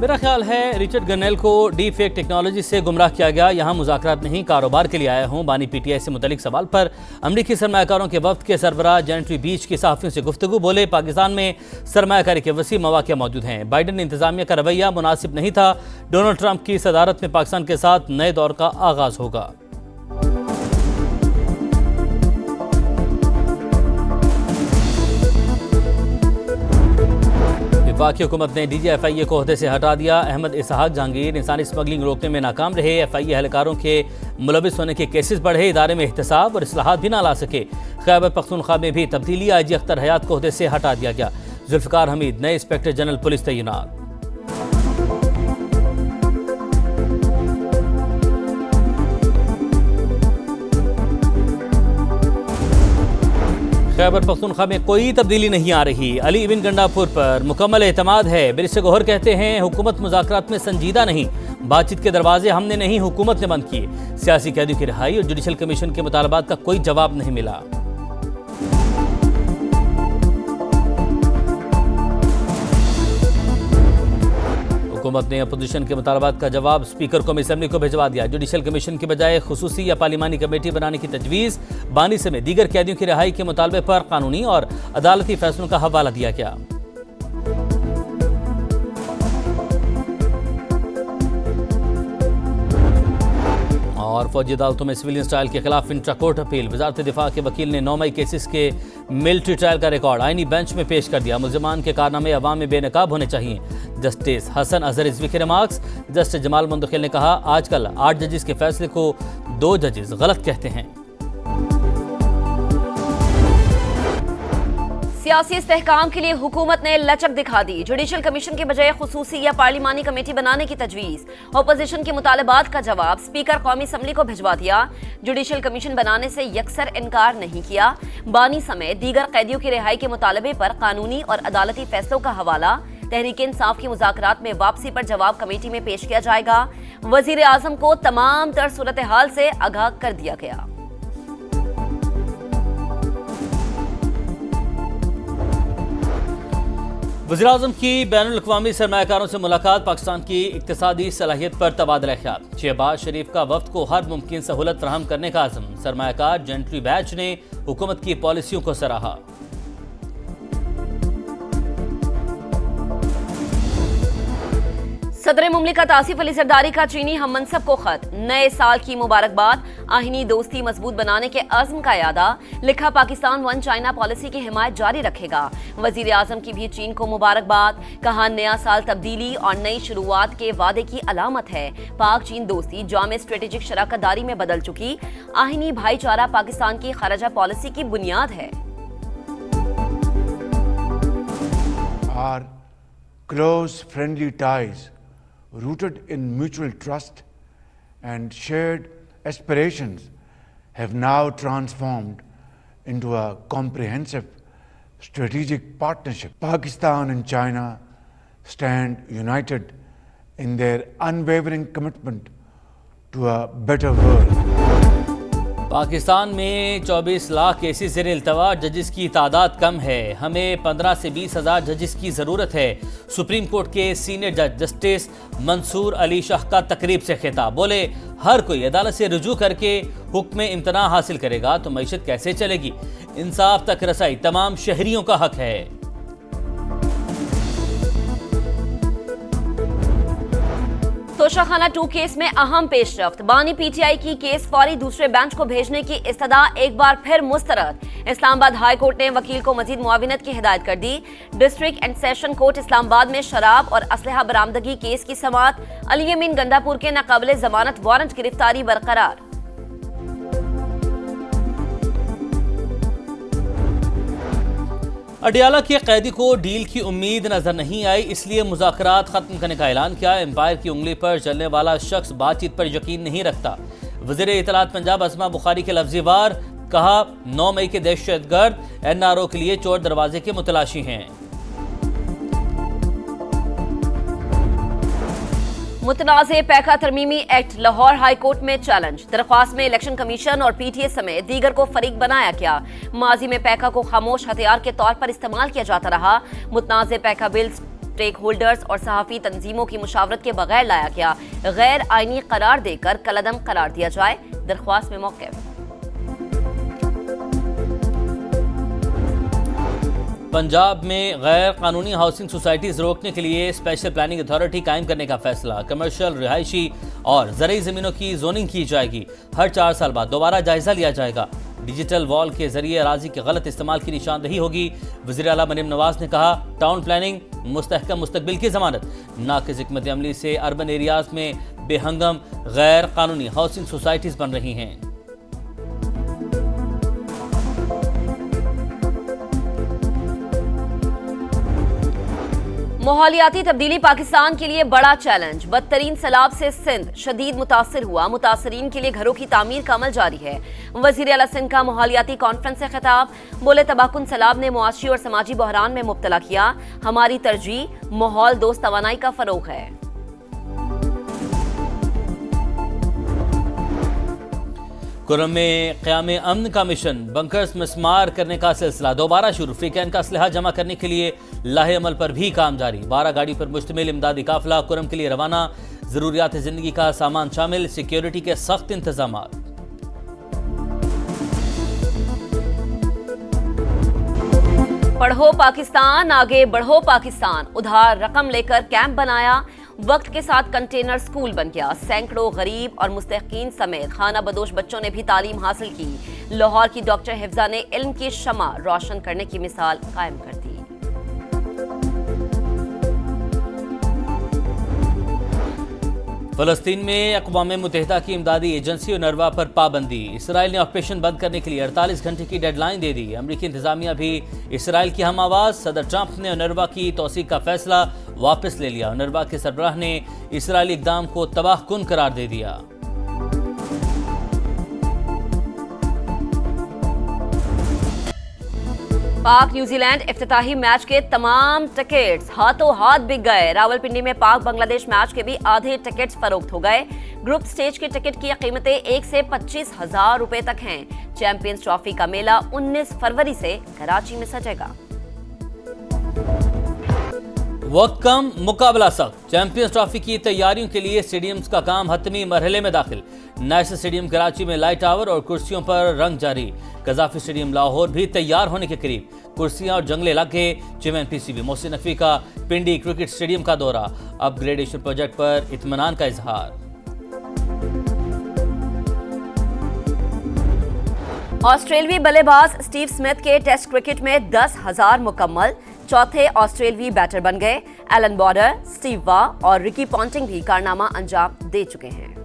मेरा ख्याल है रिचर्ड गर्नेल को डी फेक टेक्नोलॉजी से गुमराह किया गया। यहाँ मुज़ाकरात नहीं, कारोबार के लिए आया हूँ। बानी पीटीआई से मुतलिक सवाल पर अमरीकी सरमायाकारों के वफ्द के सरबराह जेनेटरी बीच की सहाफ़ियों से गुफ्तगू। बोले, पाकिस्तान में सरमायाकारी के वसी मौक़े मौजूद हैं। बाइडन इंतज़ामिया का रवैया मुनासिब नहीं था। डोनाल्ड ट्रंप की सदारत में पाकिस्तान के साथ नए दौर का आगाज़ होगा। वफाकी हुकूमत ने DGFIA को ओहदे से हटा दिया। अहमद इसहाक जहांगीर इंसानी स्मगलिंग रोकने में नाकाम रहे। FIA एहलकारों के मुलविस होने के केसेस बढ़े। इदारे में एहतसाब और इस्लाहात भी ना ला सके। खैबर पख्तूनख्वा में भी तब्दीली। IG अख्तर हयात को ओहदे से हटा दिया गया। जुल्फ़िकार हमीद नए इंस्पेक्टर जनरल पुलिस तैनात। खैबर पख्तूनख्वा में कोई तब्दीली नहीं आ रही। अली इब्न गंडापुर पर मुकम्मल एतमाद है। बैरिस्टर गौहर कहते हैं, हुकूमत मुज़ाकरात में संजीदा नहीं। बातचीत के दरवाजे हमने नहीं, हुकूमत ने बंद किए। सियासी कैदियों की रिहाई और जुडिशल कमीशन के मुतालबात का कोई जवाब नहीं मिला। हुकूमत ने अपोजिशन के मुतालबात का जवाब स्पीकर कौमी असम्बली को भिजवा दिया। जुडिशल कमीशन के बजाय खुसूसी या पार्लिमानी कमेटी बनाने की तजवीज़। बानी समेत दीगर कैदियों की रिहाई के मुतालबे पर कानूनी और अदालती फैसलों का हवाला दिया गया। और फौजी अदालतों में सिविलियन ट्रायल के खिलाफ इंट्रा कोर्ट अपील। वजारत दिफा के वकील ने 9 मई केसेस के मिलिट्री ट्रायल का रिकॉर्ड आईनी बेंच में पेश कर दिया। मुल्ज़िमान के कारनामे अवाम में बेनकाब होने चाहिए। जस्टिस हसन अजहर रिजवी के रिमार्क्स। जस्टिस जमाल मुंतखिल ने कहा, आजकल 8 जजेस के फैसले को 2 जजेस गलत कहते हैं। सियासी इस्तेहकाम के लिए हुकूमत ने लचक दिखा दी। जुडिशल कमीशन के बजाय खुसूसी या पार्लिमानी कमेटी बनाने की तजवीज़। अपोजिशन के मुतालबात का जवाब स्पीकर कौमी असम्बली को भिजवा दिया। जुडिशल कमीशन बनाने से यकसर इनकार नहीं किया। बानी समेत दीगर कैदियों की रिहाई के मुतालबे पर कानूनी और अदालती फैसलों का हवाला। तहरीक इंसाफ की मुज़ाकरात में वापसी पर जवाब कमेटी में पेश किया जाएगा। वज़ीर आज़म को तमाम तर सूरत हाल से आगाह कर दिया गया। वज़ीर आज़म की बैनुल अक़वामी सरमायाकारों से मुलाकात। पाकिस्तान की इक़्तिसादी सलाहियत पर तबादला ख्याल। शहबाज शरीफ का वफ़द को हर मुमकिन सहूलत फराहम करने का आज़म। सरमायाकार जेनेटरी बैच ने हुकूमत की पॉलिसियों को सराहा। सदर मुमलिकत आसिफ अली जरदारी का चीनी हम मनसब को खत। नए साल की मुबारकबाद। आहिनी दोस्ती मजबूत बनाने के अज़्म का यादा। लिखा, पाकिस्तान वन चाइना पॉलिसी की हिमायत जारी रखेगा। वजीर आजम की भी चीन को मुबारकबाद। कहा, नया साल तब्दीली और नई शुरुआत के वादे की अलामत है। पाक चीन दोस्ती जामे स्ट्रेटेजिक शराकतदारी में बदल चुकी। आहिनी भाईचारा पाकिस्तान की खारजा पॉलिसी की बुनियाद है। Our close friendly ties rooted in mutual trust and shared aspirations have now transformed into a comprehensive strategic partnership. Pakistan and China stand united in their unwavering commitment to a better world. Pakistan में 24 lakh cases ज़ेर इल्तवा। जजेस की तादाद कम है। हमें 15 से 20 हज़ार जजेस की ज़रूरत है। सुप्रीम कोर्ट के सीनियर जज जस्टिस मंसूर अली शाह का तकरीब से खिताब। बोले, हर कोई अदालत से रुजू करके हुक्म इम्तना हासिल करेगा तो मईशत कैसे चलेगी। इंसाफ तक रसाई तमाम शहरियों का हक है। तोशाखाना 2 केस में अहम पेशरफ्त। बानी पीटीआई की केस फौरी दूसरे बेंच को भेजने की इस्तदा एक बार फिर मुस्तरद। इस्लामाबाद हाई कोर्ट ने वकील को मजीद मुआविनत की हिदायत कर दी। District and session court Islamabad में शराब और असलहा बरामदगी केस की समाअत। अली अमीन गंडापुर के नाकाबिले जमानत वारंट गिरफ्तारी बरकरार। अडियाला के कैदी को डील की उम्मीद नजर नहीं आई, इसलिए मुज़ाकरात खत्म करने का ऐलान किया। एम्पायर की उंगली पर चलने वाला शख्स बातचीत पर यकीन नहीं रखता। वज़ीर इत्तलात पंजाब असमा बुखारी के लफ्ज़ी वार। कहा, 9 मई के दहशतगर्द NRO के लिए चोर दरवाजे के मुतलाशी हैं। मुतनाज़े पैका तरमीमी एक्ट लाहौर हाई कोर्ट में चैलेंज। दरख्वास्त में इलेक्शन कमीशन और PTA समेत दीगर को फरीक बनाया गया। माजी में पैका को खामोश हथियार के तौर पर इस्तेमाल किया जाता रहा। मुतनाज़े पैका बिल स्टेक होल्डर्स और सहाफी तंजीमों की मुशावरत के बगैर लाया गया गैर आईनी करार देकर कलअदम करार दिया जाए, दरख्वास्त में मौक़िफ़। पंजाब में गैर कानूनी हाउसिंग सोसाइटीज रोकने के लिए स्पेशल प्लानिंग अथॉरिटी कायम करने का फैसला। कमर्शियल, रिहायशी और ज़रई ज़मीनों की जोनिंग की जाएगी। हर 4 साल बाद दोबारा जायजा लिया जाएगा। डिजिटल वॉल के जरिए अराजी के गलत इस्तेमाल की निशानदही होगी। वज़ीर आला मरीम नवाज ने कहा, टाउन प्लानिंग मुस्तहकम मुस्तकबिल की जमानत। नाक़िज़ हिकमत अमली से अर्बन एरियाज में बेहंगम गैर कानूनी हाउसिंग सोसाइटीज बन रही हैं। माहौलियाती तब्दीली पाकिस्तान के लिए बड़ा चैलेंज। बदतरीन सैलाब से सिंध शदीद मुतासिर हुआ। मुतासरीन के लिए घरों की तामीर का अमल जारी है। वज़ीर आला सिंध का माहौलियाती कॉन्फ्रेंस से खिताब। बोले, तबाहकुन सैलाब ने मुआशी और समाजी बहरान में मुब्तला किया। हमारी तरजीह माहौल दोस्त तवानाई का फरोग है। कुरम में क़याम अमन का मिशन, बंकर्स मिसमार करने का सिलसिला दोबारा शुरू। फ्रीकैन का असलहा जमा करने के लिए लाहे अमल पर भी काम जारी। 12 गाड़ी पर मुश्तमिल इमदादी काफिला कुरम के लिए रवाना। ज़रूरियात ज़िंदगी का सामान शामिल। सिक्योरिटी के सख्त इंतजाम। पढ़ो पाकिस्तान, आगे बढ़ो पाकिस्तान। उधार रकम लेकर कैंप बनाया। वक्त के साथ कंटेनर स्कूल बन गया। सैकड़ों गरीब और मुस्तहकीन समेत खाना बदोश बच्चों ने भी तालीम हासिल की। लाहौर की डॉक्टर हिफ्जा ने इल्म की शमा रोशन करने की मिसाल कायम कर दी। फ़लस्तीन में अक़वाम मुत्तहिदा की इमदादी एजेंसी UNRWA पर पाबंदी। इसराइल ने ऑपरेशन बंद करने के लिए 48 घंटे की डेडलाइन दे दी। अमरीकी इंतजामिया भी इसराइल की हम आवाज़। सदर ट्रंप ने UNRWA की तौसीक का फैसला वापस ले लिया। UNRWA के सरबराह ने इसराइली इक़दाम को तबाहकुन करार दे दिया। पाक न्यूजीलैंड इफ्तिताही मैच के तमाम टिकट्स हाथों हाथ बिक गए। रावलपिंडी में पाक बांग्लादेश मैच के भी आधे टिकट्स फरोख्त हो गए। ग्रुप स्टेज के टिकट की कीमतें 1 से 25,000 रुपए तक हैं। चैंपियंस ट्रॉफी का मेला 19 फरवरी से कराची में सजेगा। वक्त कम, मुकाबला सख्त। चैंपियंस ट्रॉफी की तैयारियों के लिए स्टेडियम्स का काम हतमी मरहले में दाखिल। नेशनल स्टेडियम कराची में लाइट टावर और कुर्सियों पर रंग जारी। कज़ाफी स्टेडियम लाहौर भी तैयार होने के करीब। कुर्सियां और जंगले लगे। चेयरमैन PCB मोहसिन नकवी का पिंडी क्रिकेट स्टेडियम का दौरा। अपग्रेडेशन प्रोजेक्ट पर इत्मीनान का इजहार। ऑस्ट्रेलियाई बल्लेबाज स्टीव स्मिथ के टेस्ट क्रिकेट में 10,000 मुकम्मल। चौथे ऑस्ट्रेलियाई बैटर बन गए। एलन बॉर्डर, स्टीव वा और रिकी पॉन्टिंग भी कारनामा अंजाम दे चुके हैं।